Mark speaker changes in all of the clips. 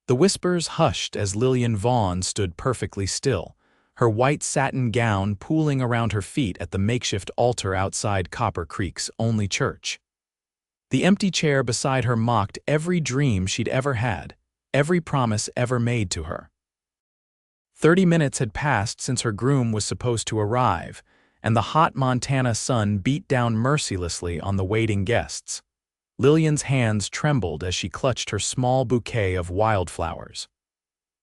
Speaker 1: The whispers hushed as Lillian Vaughn stood perfectly still, her white satin gown pooling around her feet at the makeshift altar outside Copper Creek's only church. The empty chair beside her mocked every dream she'd ever had, every promise ever made to her. 30 minutes had passed since her groom was supposed to arrive, and the hot Montana sun beat down mercilessly on the waiting guests. Lillian's hands trembled as she clutched her small bouquet of wildflowers.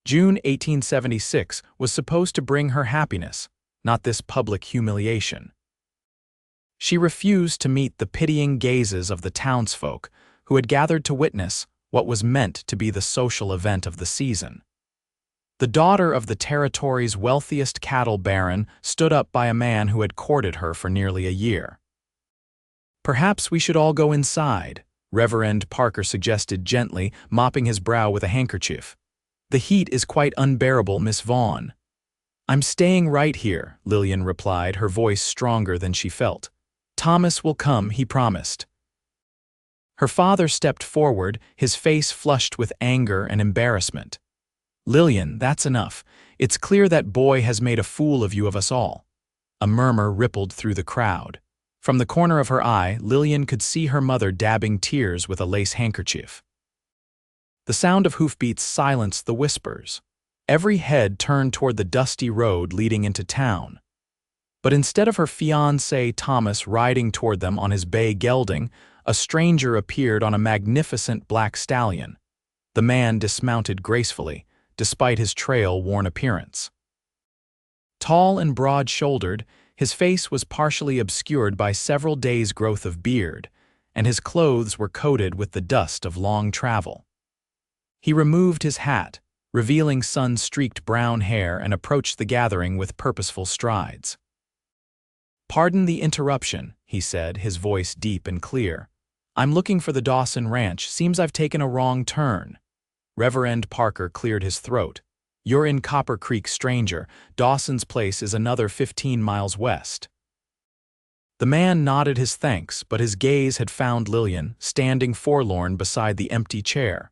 Speaker 1: June 1876 was supposed to bring her happiness, not this public humiliation. She refused to meet the pitying gazes of the townsfolk who had gathered to witness what was meant to be the social event of the season. The daughter of the territory's wealthiest cattle baron stood up by a man who had courted her for nearly a year. "Perhaps we should all go inside," Reverend Parker suggested gently, mopping his brow with a handkerchief. "The heat is quite unbearable, Miss Vaughn." "I'm staying right here," Lillian replied, her voice stronger than she felt. "Thomas will come, he promised." Her father stepped forward, his face flushed with anger and embarrassment. "Lillian, that's enough. It's clear that boy has made a fool of you of us all." A murmur rippled through the crowd. From the corner of her eye, Lillian could see her mother dabbing tears with a lace handkerchief. The sound of hoofbeats silenced the whispers. Every head turned toward the dusty road leading into town. But instead of her fiancé Thomas riding toward them on his bay gelding, a stranger appeared on a magnificent black stallion. The man dismounted gracefully, despite his trail-worn appearance. Tall and broad-shouldered, his face was partially obscured by several days' growth of beard, and his clothes were coated with the dust of long travel. He removed his hat, revealing sun-streaked brown hair, and approached the gathering with purposeful strides. "Pardon the interruption," he said, his voice deep and clear. "I'm looking for the Dawson Ranch. Seems I've taken a wrong turn." Reverend Parker cleared his throat. "You're in Copper Creek, stranger. Dawson's place is another 15 miles west." The man nodded his thanks, but his gaze had found Lillian, standing forlorn beside the empty chair.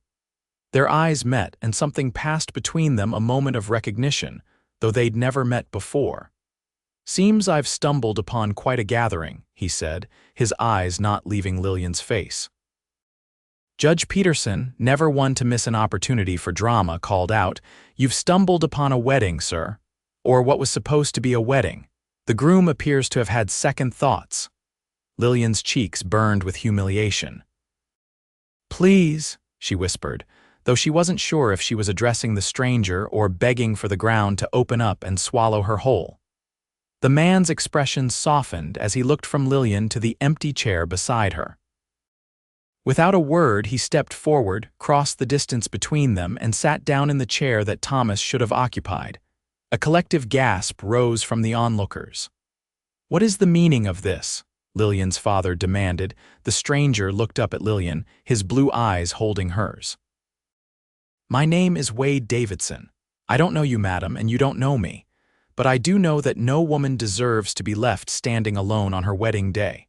Speaker 1: Their eyes met, and something passed between them, a moment of recognition, though they'd never met before. "Seems I've stumbled upon quite a gathering," he said, his eyes not leaving Lillian's face. Judge Peterson, never one to miss an opportunity for drama, called out, "You've stumbled upon a wedding, sir. Or what was supposed to be a wedding. The groom appears to have had second thoughts." Lillian's cheeks burned with humiliation. "Please," she whispered, though she wasn't sure if she was addressing the stranger or begging for the ground to open up and swallow her whole. The man's expression softened as he looked from Lillian to the empty chair beside her. Without a word, he stepped forward, crossed the distance between them, and sat down in the chair that Thomas should have occupied. A collective gasp rose from the onlookers. "What is the meaning of this?" Lillian's father demanded. The stranger looked up at Lillian, his blue eyes holding hers. "My name is Wade Davidson. I don't know you, madam, and you don't know me. But I do know that no woman deserves to be left standing alone on her wedding day."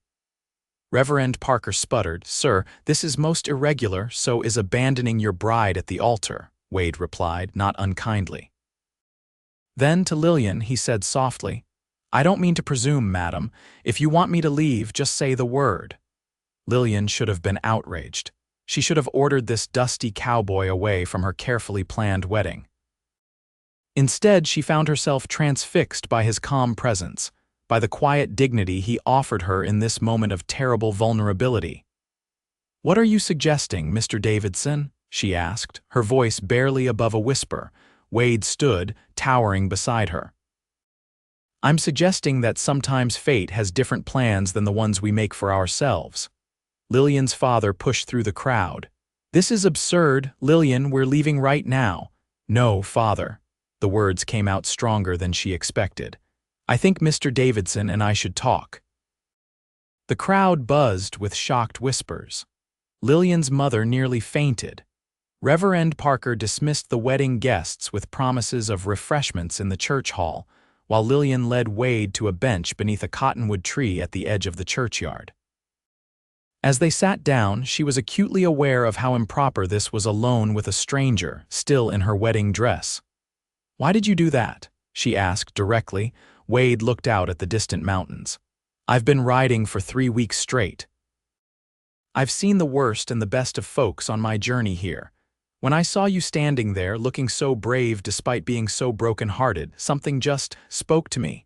Speaker 1: Reverend Parker sputtered. "Sir, this is most irregular, so is abandoning your bride at the altar," Wade replied, not unkindly. Then to Lillian he said softly, "I don't mean to presume, madam. If you want me to leave, just say the word." Lillian should have been outraged. She should have ordered this dusty cowboy away from her carefully planned wedding. Instead, she found herself transfixed by his calm presence, by the quiet dignity he offered her in this moment of terrible vulnerability. "What are you suggesting, Mr. Davidson?" she asked, her voice barely above a whisper. Wade stood, towering beside her. "I'm suggesting that sometimes fate has different plans than the ones we make for ourselves." Lillian's father pushed through the crowd. "This is absurd, Lillian, we're leaving right now." "No, father." The words came out stronger than she expected. "I think Mr. Davidson and I should talk." The crowd buzzed with shocked whispers. Lillian's mother nearly fainted. Reverend Parker dismissed the wedding guests with promises of refreshments in the church hall, while Lillian led Wade to a bench beneath a cottonwood tree at the edge of the churchyard. As they sat down, she was acutely aware of how improper this was alone with a stranger, still in her wedding dress. "Why did you do that?" she asked directly. Wade looked out at the distant mountains. "I've been riding for 3 weeks straight. I've seen the worst and the best of folks on my journey here. When I saw you standing there, looking so brave despite being so broken-hearted, something just spoke to me.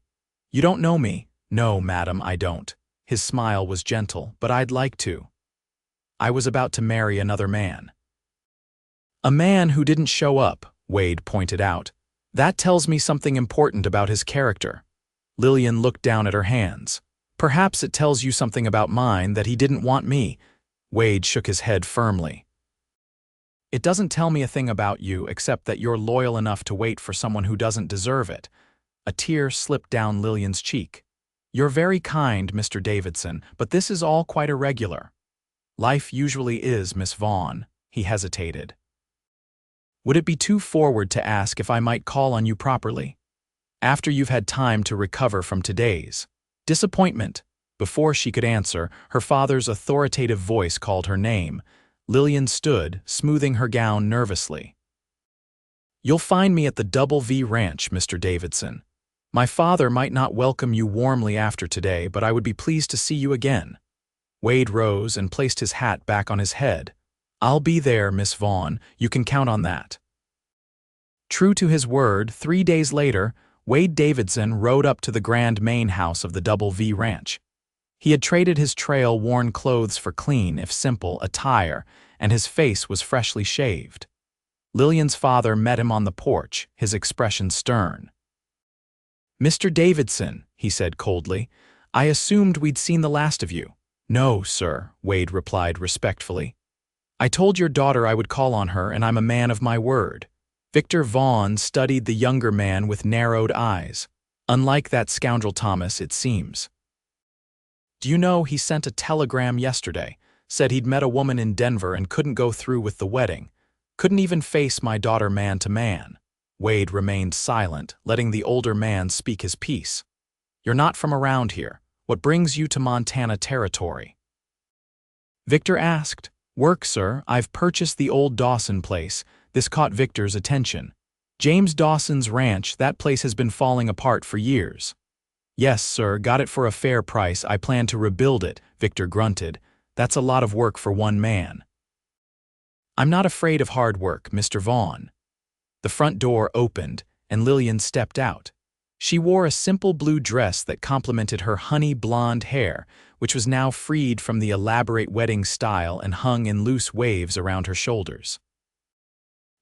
Speaker 1: You don't know me." "No, madam, I don't." His smile was gentle, "but I'd like to. I was about to marry another man." "A man who didn't show up," Wade pointed out. "That tells me something important about his character." Lillian looked down at her hands. "Perhaps it tells you something about mine, that he didn't want me." Wade shook his head firmly. "It doesn't tell me a thing about you except that you're loyal enough to wait for someone who doesn't deserve it." A tear slipped down Lillian's cheek. "You're very kind, Mr. Davidson, but this is all quite irregular." "Life usually is, Miss Vaughn." He hesitated. "Would it be too forward to ask if I might call on you properly? After you've had time to recover from today's disappointment?" Before she could answer, her father's authoritative voice called her name. Lillian stood, smoothing her gown nervously. "You'll find me at the Double V Ranch, Mr. Davidson. My father might not welcome you warmly after today, but I would be pleased to see you again." Wade rose and placed his hat back on his head. "I'll be there, Miss Vaughn. You can count on that." True to his word, 3 days later, Wade Davidson rode up to the grand main house of the Double V Ranch. He had traded his trail-worn clothes for clean, if simple, attire, and his face was freshly shaved. Lillian's father met him on the porch, his expression stern. "Mr. Davidson," he said coldly, "I assumed we'd seen the last of you." "No, sir," Wade replied respectfully. "I told your daughter I would call on her, and I'm a man of my word." Victor Vaughn studied the younger man with narrowed eyes. "Unlike that scoundrel Thomas, it seems. Do you know, he sent a telegram yesterday, said he'd met a woman in Denver and couldn't go through with the wedding. Couldn't even face my daughter man to man." Wade remained silent, letting the older man speak his piece. "You're not from around here. What brings you to Montana territory?" Victor asked. "Work, sir. I've purchased the old Dawson place." This caught Victor's attention. "James Dawson's ranch, that place has been falling apart for years." "Yes, sir, got it for a fair price. I plan to rebuild it," Victor grunted. "That's a lot of work for one man." "I'm not afraid of hard work, Mr. Vaughn." The front door opened, and Lillian stepped out. She wore a simple blue dress that complemented her honey blonde hair, which was now freed from the elaborate wedding style and hung in loose waves around her shoulders.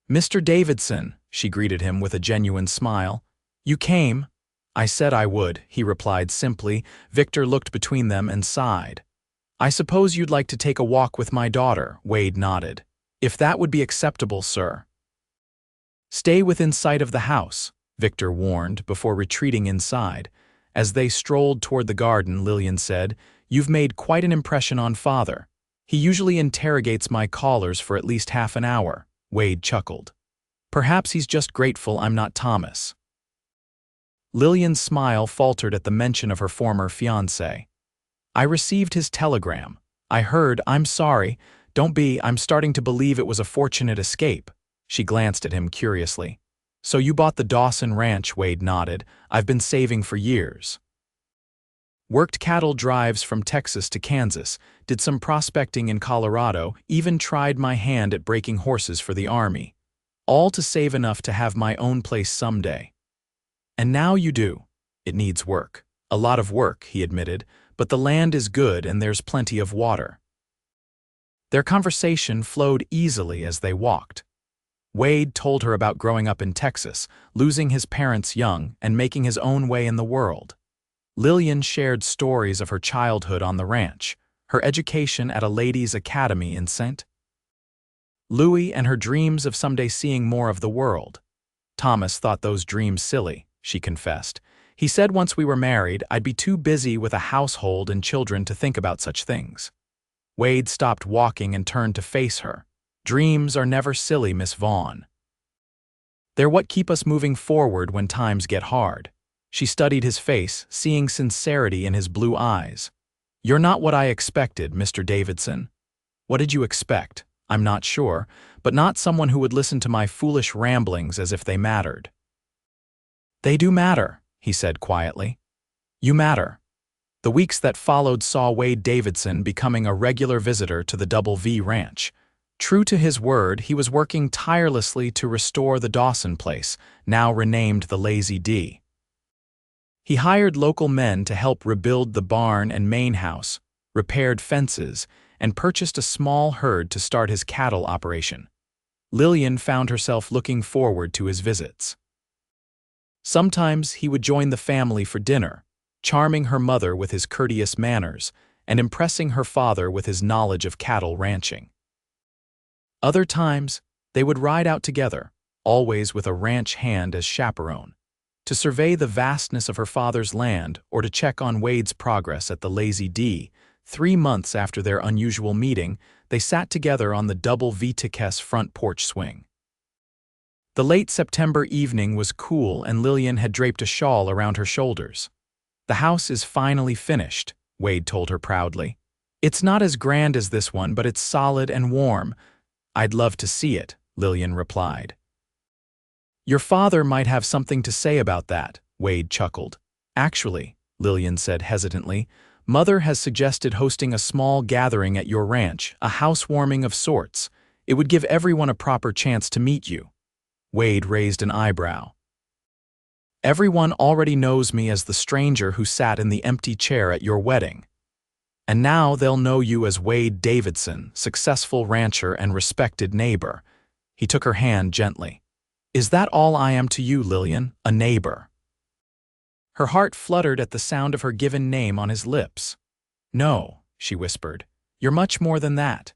Speaker 1: "Mr. Davidson," she greeted him with a genuine smile. "You came." "I said I would," he replied simply. Victor looked between them and sighed. "I suppose you'd like to take a walk with my daughter," Wade nodded. "If that would be acceptable, sir." "Stay within sight of the house," Victor warned before retreating inside. As they strolled toward the garden, Lillian said, "You've made quite an impression on Father. He usually interrogates my callers for at least half an hour." Wade chuckled. "Perhaps he's just grateful I'm not Thomas." Lillian's smile faltered at the mention of her former fiancé. "I received his telegram. I heard, I'm sorry. Don't be, I'm starting to believe it was a fortunate escape." She glanced at him curiously. "So you bought the Dawson Ranch," Wade nodded. "I've been saving for years. Worked cattle drives from Texas to Kansas, did some prospecting in Colorado, even tried my hand at breaking horses for the Army. All to save enough to have my own place someday. And now you do. It needs work. A lot of work," he admitted, "but the land is good and there's plenty of water." Their conversation flowed easily as they walked. Wade told her about growing up in Texas, losing his parents young, and making his own way in the world. Lillian shared stories of her childhood on the ranch, her education at a ladies' academy in St. Louis, and her dreams of someday seeing more of the world. "Thomas thought those dreams silly," she confessed. "He said once we were married, I'd be too busy with a household and children to think about such things." Wade stopped walking and turned to face her. "Dreams are never silly, Miss Vaughn. They're what keep us moving forward when times get hard." She studied his face, seeing sincerity in his blue eyes. "You're not what I expected, Mr. Davidson." "What did you expect?" "I'm not sure, but not someone who would listen to my foolish ramblings as if they mattered." "They do matter," he said quietly. "You matter." The weeks that followed saw Wade Davidson becoming a regular visitor to the Double V Ranch. True to his word, he was working tirelessly to restore the Dawson place, now renamed the Lazy D. He hired local men to help rebuild the barn and main house, repaired fences, and purchased a small herd to start his cattle operation. Lillian found herself looking forward to his visits. Sometimes he would join the family for dinner, charming her mother with his courteous manners and impressing her father with his knowledge of cattle ranching. Other times, they would ride out together, always with a ranch hand as chaperone, to survey the vastness of her father's land or to check on Wade's progress at the Lazy D. 3 months after their unusual meeting, they sat together on the Double V-Ticket's front porch swing. The late September evening was cool and Lillian had draped a shawl around her shoulders. "The house is finally finished," Wade told her proudly. "It's not as grand as this one, but it's solid and warm." "I'd love to see it," Lillian replied. "Your father might have something to say about that," Wade chuckled. "Actually," Lillian said hesitantly, "Mother has suggested hosting a small gathering at your ranch, a housewarming of sorts. It would give everyone a proper chance to meet you." Wade raised an eyebrow. "Everyone already knows me as the stranger who sat in the empty chair at your wedding. And now they'll know you as Wade Davidson, successful rancher and respected neighbor." He took her hand gently. "Is that all I am to you, Lillian, a neighbor?" Her heart fluttered at the sound of her given name on his lips. "No," she whispered, "you're much more than that."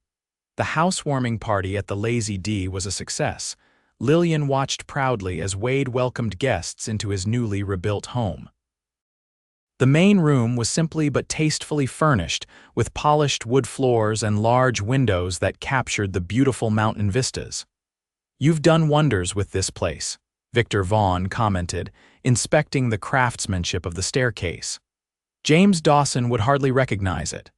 Speaker 1: The housewarming party at the Lazy D was a success. Lillian watched proudly as Wade welcomed guests into his newly rebuilt home. The main room was simply but tastefully furnished, with polished wood floors and large windows that captured the beautiful mountain vistas. "You've done wonders with this place," Victor Vaughn commented, inspecting the craftsmanship of the staircase. "James Dawson would hardly recognize it."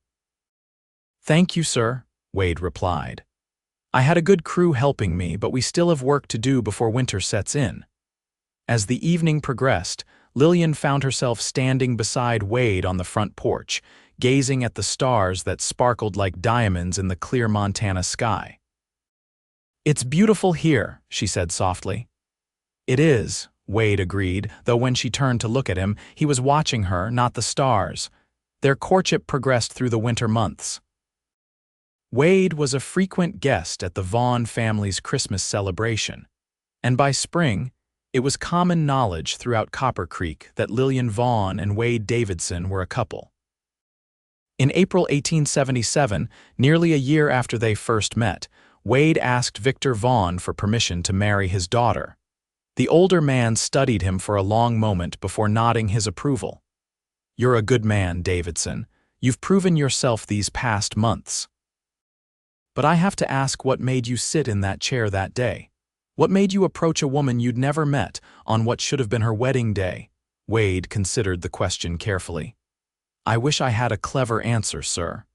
Speaker 1: "Thank you, sir," Wade replied. "I had a good crew helping me, but we still have work to do before winter sets in." As the evening progressed, Lillian found herself standing beside Wade on the front porch, gazing at the stars that sparkled like diamonds in the clear Montana sky. "It's beautiful here," she said softly. "It is," Wade agreed, though when she turned to look at him, he was watching her, not the stars. Their courtship progressed through the winter months. Wade was a frequent guest at the Vaughn family's Christmas celebration, and by spring, it was common knowledge throughout Copper Creek that Lillian Vaughn and Wade Davidson were a couple. In April 1877, nearly a year after they first met, Wade asked Victor Vaughn for permission to marry his daughter. The older man studied him for a long moment before nodding his approval. "You're a good man, Davidson. You've proven yourself these past months. But I have to ask, what made you sit in that chair that day? What made you approach a woman you'd never met on what should have been her wedding day?" Wade considered the question carefully. "I wish I had a clever answer, sir.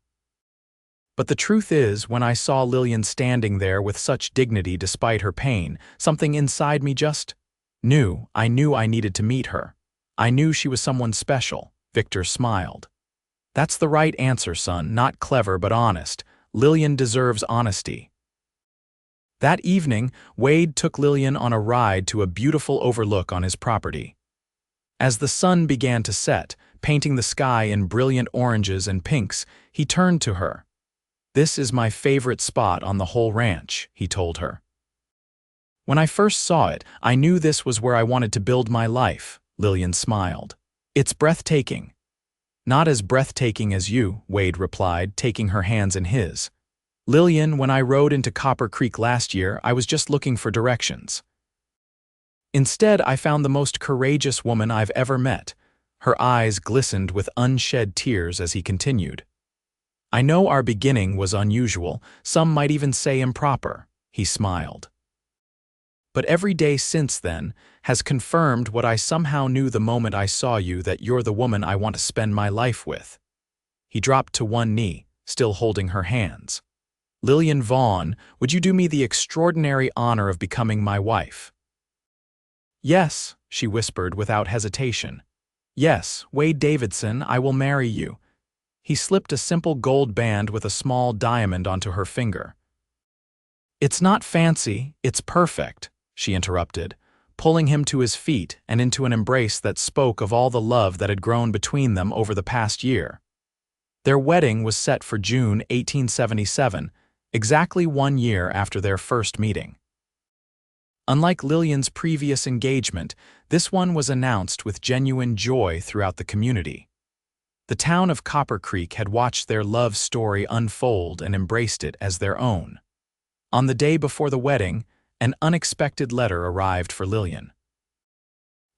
Speaker 1: But the truth is, when I saw Lillian standing there with such dignity despite her pain, something inside me just knew I needed to meet her. I knew she was someone special." Victor smiled. "That's the right answer, son, not clever but honest. Lillian deserves honesty." That evening, Wade took Lillian on a ride to a beautiful overlook on his property. As the sun began to set, painting the sky in brilliant oranges and pinks, he turned to her. "This is my favorite spot on the whole ranch," he told her. "When I first saw it, I knew this was where I wanted to build my life," Lillian smiled. "It's breathtaking." "Not as breathtaking as you," Wade replied, taking her hands in his. "Lillian, when I rode into Copper Creek last year, I was just looking for directions. Instead, I found the most courageous woman I've ever met." Her eyes glistened with unshed tears as he continued. "I know our beginning was unusual, some might even say improper," he smiled. "But every day since then has confirmed what I somehow knew the moment I saw you, that you're the woman I want to spend my life with." He dropped to one knee, still holding her hands. "Lillian Vaughn, would you do me the extraordinary honor of becoming my wife?" "Yes," she whispered without hesitation. "Yes, Wade Davidson, I will marry you." He slipped a simple gold band with a small diamond onto her finger. "It's not fancy, it's perfect," she interrupted, pulling him to his feet and into an embrace that spoke of all the love that had grown between them over the past year. Their wedding was set for June 1877, exactly 1 year after their first meeting. Unlike Lillian's previous engagement, this one was announced with genuine joy throughout the community. The town of Copper Creek had watched their love story unfold and embraced it as their own. On the day before the wedding, an unexpected letter arrived for Lillian.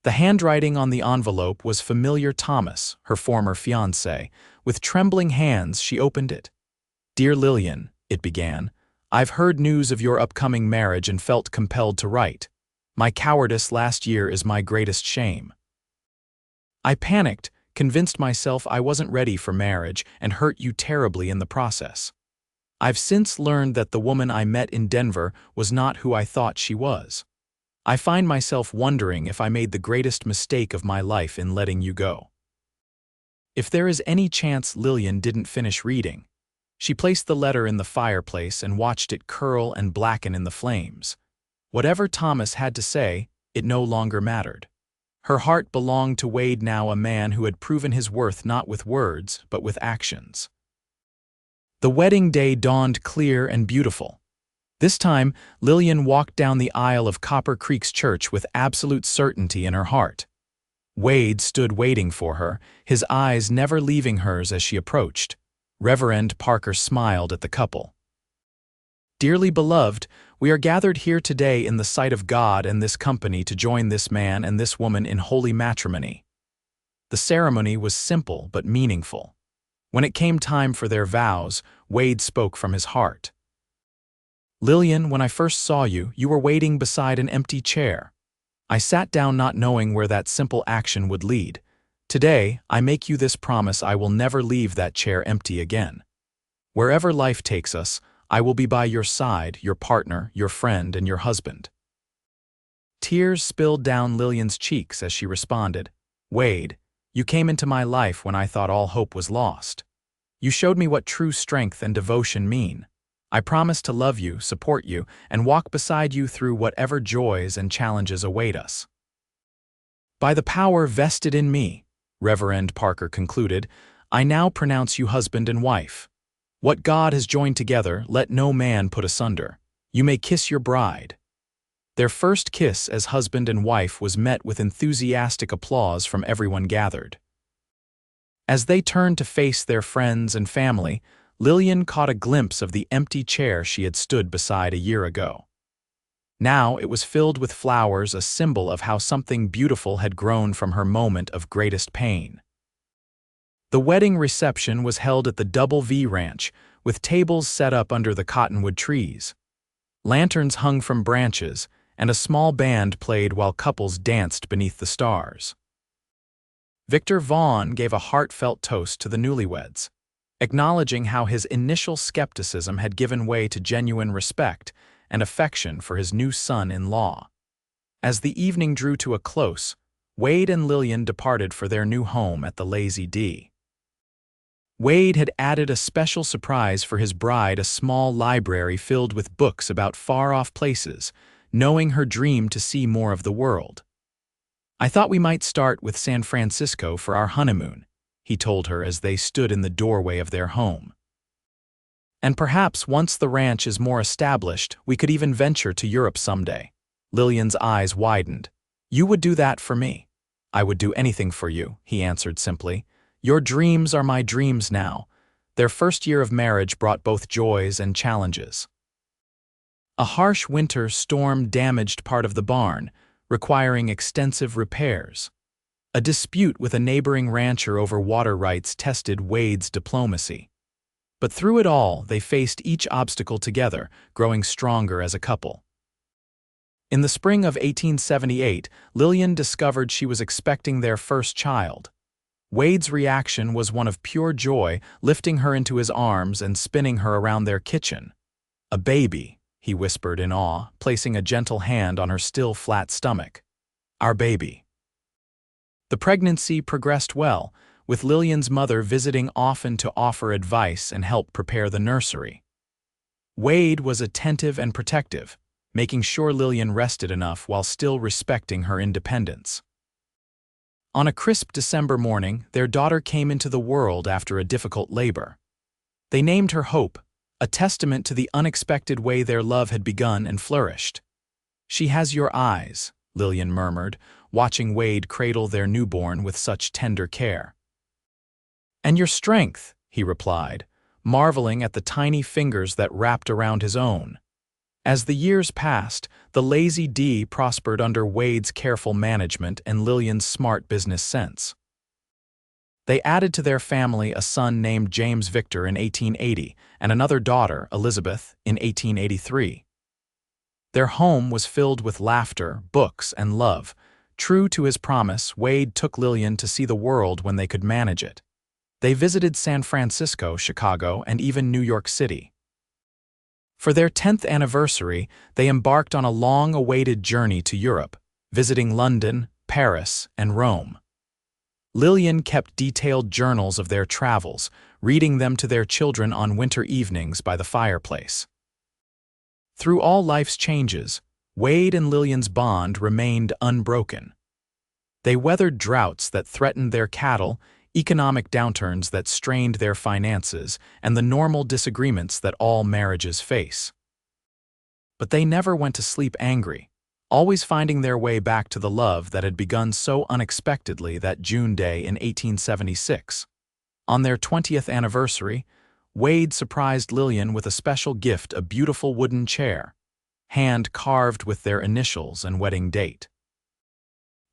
Speaker 1: The handwriting on the envelope was familiar Thomas, her former fiancé. With trembling hands, she opened it. "Dear Lillian," it began, "I've heard news of your upcoming marriage and felt compelled to write. My cowardice last year is my greatest shame. I panicked, convinced myself I wasn't ready for marriage, and hurt you terribly in the process. I've since learned that the woman I met in Denver was not who I thought she was. I find myself wondering if I made the greatest mistake of my life in letting you go." If there is any chance Lillian didn't finish reading, she placed the letter in the fireplace and watched it curl and blacken in the flames. Whatever Thomas had to say, it no longer mattered. Her heart belonged to Wade, now a man who had proven his worth not with words, but with actions. The wedding day dawned clear and beautiful. This time, Lillian walked down the aisle of Copper Creek's church with absolute certainty in her heart. Wade stood waiting for her, his eyes never leaving hers as she approached. Reverend Parker smiled at the couple. "Dearly beloved, we are gathered here today in the sight of God and this company to join this man and this woman in holy matrimony." The ceremony was simple but meaningful. When it came time for their vows, Wade spoke from his heart. "Lillian, when I first saw you, you were waiting beside an empty chair. I sat down not knowing where that simple action would lead. Today, I make you this promise: I will never leave that chair empty again. Wherever life takes us, I will be by your side, your partner, your friend, and your husband." Tears spilled down Lillian's cheeks as she responded, "Wade, you came into my life when I thought all hope was lost. You showed me what true strength and devotion mean. I promise to love you, support you, and walk beside you through whatever joys and challenges await us." "By the power vested in me," Reverend Parker concluded, "I now pronounce you husband and wife. What God has joined together, let no man put asunder. You may kiss your bride." Their first kiss as husband and wife was met with enthusiastic applause from everyone gathered. As they turned to face their friends and family, Lillian caught a glimpse of the empty chair she had stood beside a year ago. Now it was filled with flowers, a symbol of how something beautiful had grown from her moment of greatest pain. The wedding reception was held at the Double V Ranch, with tables set up under the cottonwood trees. Lanterns hung from branches, and a small band played while couples danced beneath the stars. Victor Vaughn gave a heartfelt toast to the newlyweds, acknowledging how his initial skepticism had given way to genuine respect and affection for his new son-in-law. As the evening drew to a close, Wade and Lillian departed for their new home at the Lazy D. Wade had added a special surprise for his bride, a small library filled with books about far-off places, knowing her dream to see more of the world. "I thought we might start with San Francisco for our honeymoon," he told her as they stood in the doorway of their home. "And perhaps once the ranch is more established, we could even venture to Europe someday." Lillian's eyes widened. "You would do that for me." "I would do anything for you," he answered simply. "Your dreams are my dreams now." Their first year of marriage brought both joys and challenges. A harsh winter storm damaged part of the barn, requiring extensive repairs. A dispute with a neighboring rancher over water rights tested Wade's diplomacy. But through it all, they faced each obstacle together, growing stronger as a couple. In the spring of 1878, Lillian discovered she was expecting their first child. Wade's reaction was one of pure joy, lifting her into his arms and spinning her around their kitchen. "A baby," he whispered in awe, placing a gentle hand on her still flat stomach. "Our baby." The pregnancy progressed well, with Lillian's mother visiting often to offer advice and help prepare the nursery. Wade was attentive and protective, making sure Lillian rested enough while still respecting her independence. On a crisp December morning, their daughter came into the world after a difficult labor. They named her Hope, a testament to the unexpected way their love had begun and flourished. "She has your eyes," Lillian murmured, watching Wade cradle their newborn with such tender care. "And your strength," he replied, marveling at the tiny fingers that wrapped around his own. As the years passed, the Lazy D prospered under Wade's careful management and Lillian's smart business sense. They added to their family a son named James Victor in 1880 and another daughter, Elizabeth, in 1883. Their home was filled with laughter, books, and love. True to his promise, Wade took Lillian to see the world when they could manage it. They visited San Francisco, Chicago, and even New York City. For their 10th anniversary, they embarked on a long-awaited journey to Europe, visiting London, Paris, and Rome. Lillian kept detailed journals of their travels, reading them to their children on winter evenings by the fireplace. Through all life's changes, Wade and Lillian's bond remained unbroken. They weathered droughts that threatened their cattle, economic downturns that strained their finances, and the normal disagreements that all marriages face. But they never went to sleep angry, always finding their way back to the love that had begun so unexpectedly that June day in 1876. On their 20th anniversary, Wade surprised Lillian with a special gift, a beautiful wooden chair, hand-carved with their initials and wedding date.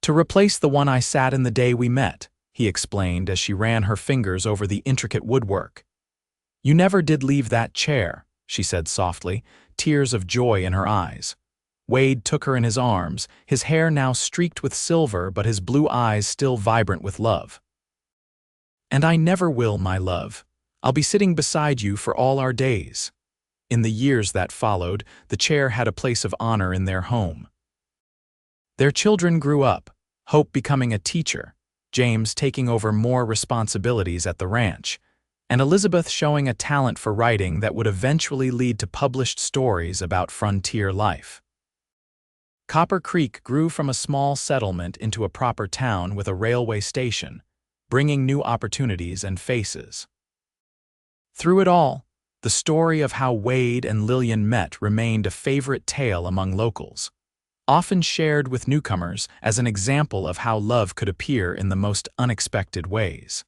Speaker 1: "To replace the one I sat in the day we met," he explained as she ran her fingers over the intricate woodwork. "You never did leave that chair," she said softly, tears of joy in her eyes. Wade took her in his arms, his hair now streaked with silver but his blue eyes still vibrant with love. "And I never will, my love. I'll be sitting beside you for all our days." In the years that followed, the chair had a place of honor in their home. Their children grew up, Hope becoming a teacher, James taking over more responsibilities at the ranch, and Elizabeth showing a talent for writing that would eventually lead to published stories about frontier life. Copper Creek grew from a small settlement into a proper town with a railway station, bringing new opportunities and faces. Through it all, the story of how Wade and Lillian met remained a favorite tale among locals, often shared with newcomers as an example of how love could appear in the most unexpected ways.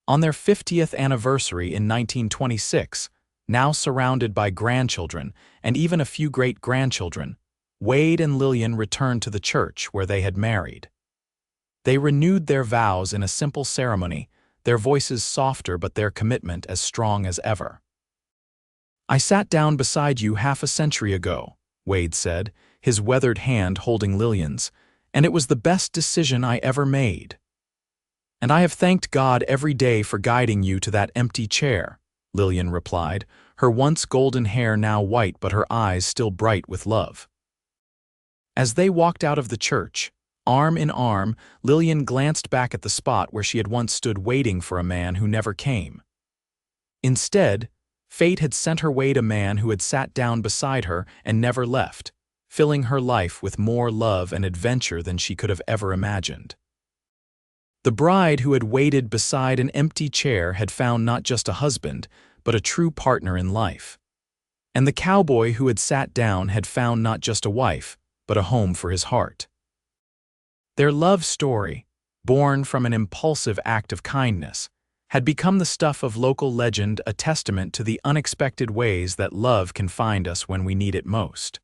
Speaker 1: On their 50th anniversary in 1926, now surrounded by grandchildren and even a few great-grandchildren, Wade and Lillian returned to the church where they had married. They renewed their vows in a simple ceremony, their voices softer but their commitment as strong as ever. "I sat down beside you half a century ago," Wade said, his weathered hand holding Lillian's, "and it was the best decision I ever made." "And I have thanked God every day for guiding you to that empty chair," Lillian replied, her once golden hair now white but her eyes still bright with love. As they walked out of the church, arm in arm, Lillian glanced back at the spot where she had once stood waiting for a man who never came. Instead, fate had sent her Wade a man who had sat down beside her and never left, filling her life with more love and adventure than she could have ever imagined. The bride who had waited beside an empty chair had found not just a husband, but a true partner in life. And the cowboy who had sat down had found not just a wife, but a home for his heart. Their love story, born from an impulsive act of kindness, had become the stuff of local legend, a testament to the unexpected ways that love can find us when we need it most.